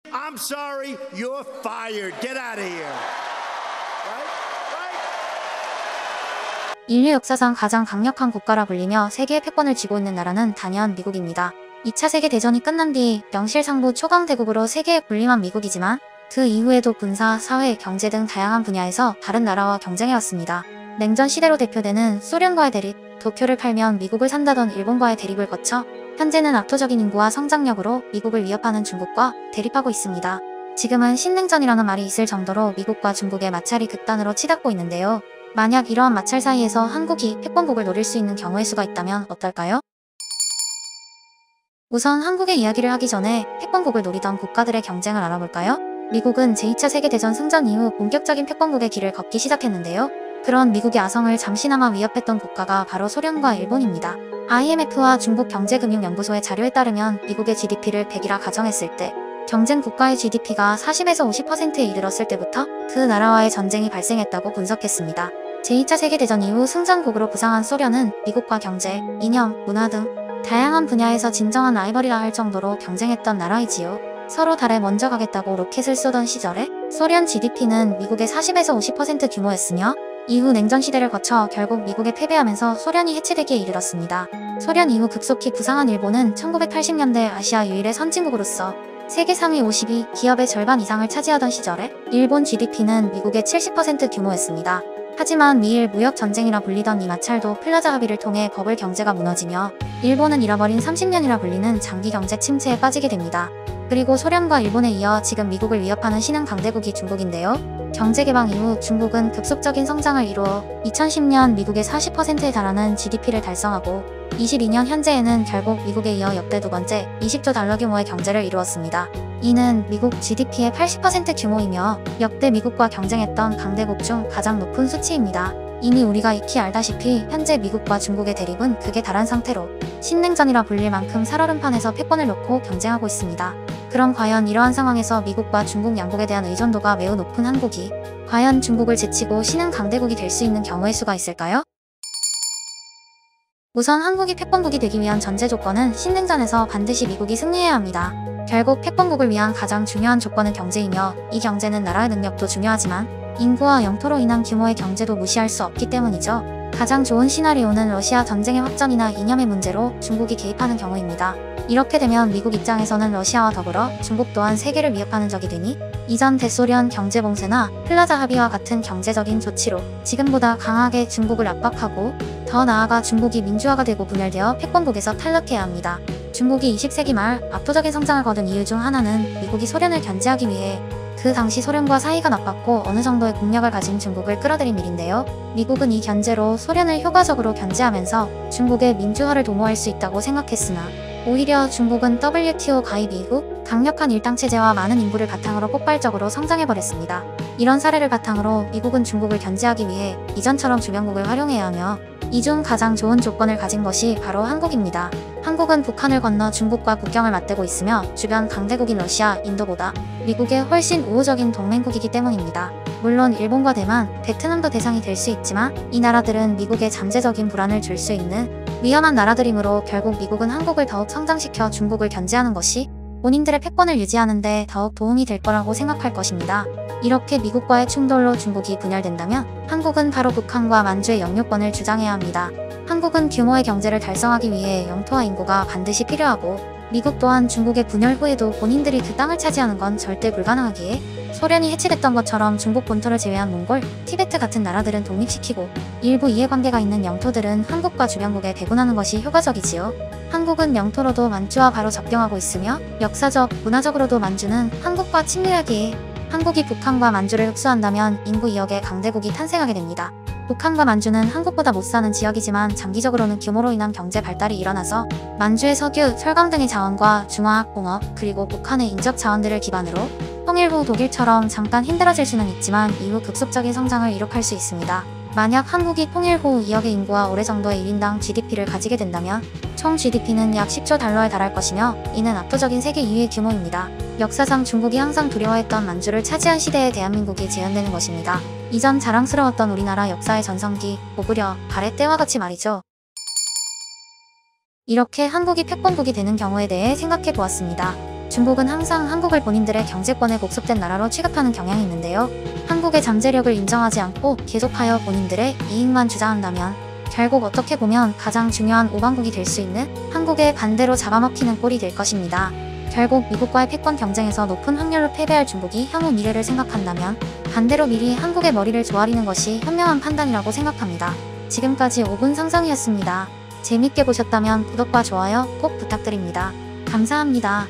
I'm sorry, you're fired. Get out of here. 인류 역사상 가장 강력한 국가라 불리며 세계의 패권을 쥐고 있는 나라는 단연 미국입니다. 2차 세계대전이 끝난 뒤 명실상부 초강대국으로 세계에 군림한 미국이지만 그 이후에도 군사, 사회, 경제 등 다양한 분야에서 다른 나라와 경쟁해왔습니다. 냉전 시대로 대표되는 소련과의 대립, 도쿄를 팔면 미국을 산다던 일본과의 대립을 거쳐 현재는 압도적인 인구와 성장력으로 미국을 위협하는 중국과 대립하고 있습니다. 지금은 신냉전이라는 말이 있을 정도로 미국과 중국의 마찰이 극단으로 치닫고 있는데요. 만약 이러한 마찰 사이에서 한국이 패권국을 노릴 수 있는 경우의 수가 있다면 어떨까요? 우선 한국의 이야기를 하기 전에 패권국을 노리던 국가들의 경쟁을 알아볼까요? 미국은 제2차 세계대전 승전 이후 본격적인 패권국의 길을 걷기 시작했는데요. 그런 미국의 아성을 잠시나마 위협했던 국가가 바로 소련과 일본입니다. IMF와 중국경제금융연구소의 자료에 따르면 미국의 GDP를 100이라 가정했을 때 경쟁 국가의 GDP가 40에서 50%에 이르렀을 때부터 그 나라와의 전쟁이 발생했다고 분석했습니다. 제2차 세계대전 이후 승전국으로 부상한 소련은 미국과 경제, 이념, 문화 등 다양한 분야에서 진정한 라이벌이라 할 정도로 경쟁했던 나라이지요. 서로 달에 먼저 가겠다고 로켓을 쏘던 시절에 소련 GDP는 미국의 40에서 50% 규모였으며 이후 냉전 시대를 거쳐 결국 미국에 패배하면서 소련이 해체되기에 이르렀습니다. 소련 이후 급속히 부상한 일본은 1980년대 아시아 유일의 선진국으로서 세계 상위 50위 기업의 절반 이상을 차지하던 시절에 일본 GDP는 미국의 70% 규모였습니다. 하지만 미일 무역 전쟁이라 불리던 이 마찰도 플라자 합의를 통해 버블 경제가 무너지며 일본은 잃어버린 30년이라 불리는 장기 경제 침체에 빠지게 됩니다. 그리고 소련과 일본에 이어 지금 미국을 위협하는 신흥 강대국이 중국인데요. 경제 개방 이후 중국은 급속적인 성장을 이루어 2010년 미국의 40%에 달하는 GDP를 달성하고 22년 현재에는 결국 미국에 이어 역대 두 번째 20조 달러 규모의 경제를 이루었습니다. 이는 미국 GDP의 80% 규모이며 역대 미국과 경쟁했던 강대국 중 가장 높은 수치입니다. 이미 우리가 익히 알다시피 현재 미국과 중국의 대립은 극에 달한 상태로 신냉전이라 불릴 만큼 살얼음판에서 패권을 놓고 경쟁하고 있습니다. 그럼 과연 이러한 상황에서 미국과 중국 양국에 대한 의존도가 매우 높은 한국이 과연 중국을 제치고 신흥 강대국이 될 수 있는 경우의 수가 있을까요? 우선 한국이 패권국이 되기 위한 전제 조건은 신냉전에서 반드시 미국이 승리해야 합니다. 결국 패권국을 위한 가장 중요한 조건은 경제이며 이 경제는 나라의 능력도 중요하지만 인구와 영토로 인한 규모의 경제도 무시할 수 없기 때문이죠. 가장 좋은 시나리오는 러시아 전쟁의 확전이나 이념의 문제로 중국이 개입하는 경우입니다. 이렇게 되면 미국 입장에서는 러시아와 더불어 중국 또한 세계를 위협하는 적이 되니 이전 대소련 경제봉쇄나 플라자 합의와 같은 경제적인 조치로 지금보다 강하게 중국을 압박하고 더 나아가 중국이 민주화가 되고 분열되어 패권국에서 탈락해야 합니다. 중국이 20세기 말 압도적인 성장을 거둔 이유 중 하나는 미국이 소련을 견제하기 위해 그 당시 소련과 사이가 나빴고 어느 정도의 국력을 가진 중국을 끌어들인 일인데요. 미국은 이 견제로 소련을 효과적으로 견제하면서 중국의 민주화를 도모할 수 있다고 생각했으나 오히려 중국은 WTO 가입 이후 강력한 일당체제와 많은 인구를 바탕으로 폭발적으로 성장해버렸습니다. 이런 사례를 바탕으로 미국은 중국을 견제하기 위해 이전처럼 주변국을 활용해야 하며 이 중 가장 좋은 조건을 가진 것이 바로 한국입니다. 한국은 북한을 건너 중국과 국경을 맞대고 있으며 주변 강대국인 러시아, 인도보다 미국의 훨씬 우호적인 동맹국이기 때문입니다. 물론 일본과 대만, 베트남도 대상이 될 수 있지만 이 나라들은 미국에 잠재적인 불안을 줄 수 있는 위험한 나라들이므로 결국 미국은 한국을 더욱 성장시켜 중국을 견제하는 것이 본인들의 패권을 유지하는 데 더욱 도움이 될 거라고 생각할 것입니다. 이렇게 미국과의 충돌로 중국이 분열된다면 한국은 바로 북한과 만주의 영유권을 주장해야 합니다. 한국은 규모의 경제를 달성하기 위해 영토와 인구가 반드시 필요하고 미국 또한 중국의 분열 후에도 본인들이 그 땅을 차지하는 건 절대 불가능하기에 소련이 해체됐던 것처럼 중국 본토를 제외한 몽골, 티베트 같은 나라들은 독립시키고 일부 이해관계가 있는 영토들은 한국과 주변국에 배분하는 것이 효과적이지요. 한국은 영토로도 만주와 바로 접경하고 있으며 역사적, 문화적으로도 만주는 한국과 친밀하기에 한국이 북한과 만주를 흡수한다면 인구 2억의 강대국이 탄생하게 됩니다. 북한과 만주는 한국보다 못사는 지역이지만 장기적으로는 규모로 인한 경제 발달이 일어나서 만주의 석유, 철강 등의 자원과 중화학 공업 그리고 북한의 인적 자원들을 기반으로 통일 후 독일처럼 잠깐 힘들어질 수는 있지만 이후 급속적인 성장을 이룩할 수 있습니다. 만약 한국이 통일 후 2억의 인구와 올해 정도의 1인당 GDP를 가지게 된다면 총 GDP는 약 10조 달러에 달할 것이며 이는 압도적인 세계 2위의 규모입니다. 역사상 중국이 항상 두려워했던 만주를 차지한 시대에 대한민국이 재현되는 것입니다. 이전 자랑스러웠던 우리나라 역사의 전성기, 고구려, 발해 때와 같이 말이죠. 이렇게 한국이 패권국이 되는 경우에 대해 생각해 보았습니다. 중국은 항상 한국을 본인들의 경제권에 복속된 나라로 취급하는 경향이 있는데요. 한국의 잠재력을 인정하지 않고 계속하여 본인들의 이익만 주장한다면 결국 어떻게 보면 가장 중요한 오방국이 될 수 있는 한국의 반대로 잡아먹히는 꼴이 될 것입니다. 결국 미국과의 패권 경쟁에서 높은 확률로 패배할 중국이 향후 미래를 생각한다면 반대로 미리 한국의 머리를 조아리는 것이 현명한 판단이라고 생각합니다. 지금까지 5분 상상이었습니다. 재밌게 보셨다면 구독과 좋아요 꼭 부탁드립니다. 감사합니다.